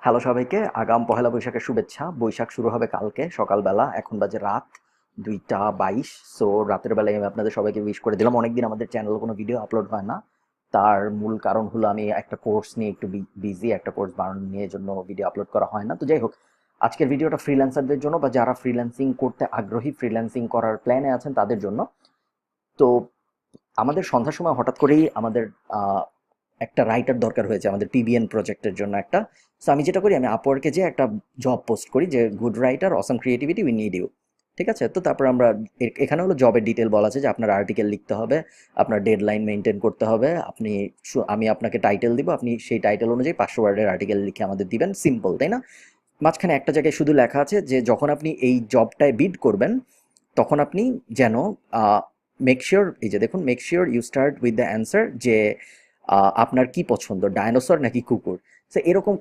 Hello সবাইকে, আগাম পহেলা বৈশাখের শুভেচ্ছা। বৈশাখ শুরু হবে কালকে সকালবেলা, এখন বাজে রাত 2টা 22। সো রাতের বেলায় আমি আপনাদের সবাইকে উইশ করে দিলাম। অনেকদিন আমাদের চ্যানেলে কোনো ভিডিও আপলোড হয় না, তার মূল কারণ হলো আমি একটা কোর্স নিয়ে একটু বিজি, একটা কোর্স বানানো নিয়ে জন্য ভিডিও আপলোড করা হয় না। তো যাই হোক, আজকের ভিডিওটা ফ্রিল্যান্সারদের জন্য বা যারা ফ্রিল্যান্সিং করতে আগ্রহী, ফ্রিল্যান্সিং করার প্ল্যানে আছেন তাদের জন্য। তো আমাদের সন্ধ্যার সময় হঠাৎ করেই আমাদের আহ, একটা রাইটার দরকার হয়েছে আমাদের পিবিএন প্রজেক্টের জন্য একটা। সো আমি যেটা করি, আমি আপওয়ার্কে যে একটা জব পোস্ট করি যে good writer, awesome creativity, we need you. ঠিক আছে, তো তারপর আমরা এখানে হলো জবের ডিটেল বলা আছে যে আপনার আর্টিকেল লিখতে হবে, আপনার ডেডলাইন মেনটেন করতে হবে, আপনি আমি আপনাকে টাইটেল দিব, আপনি সেই টাইটেল অনুযায়ী 500 ওয়ার্ডের আর্টিকেল লিখে আমাদের দিবেন। সিম্পল, তাই না? মাঝখানে একটা জায়গায় শুধু লেখা আছে যে যখন আপনি এই জবটায় বিড করবেন তখন আপনি যেন মেক শিওর, এই যে দেখুন, make sure you start with the answer যে আপনার কি পছন্দ, ডায়নোসর নাকি কুকুর। সো এরকম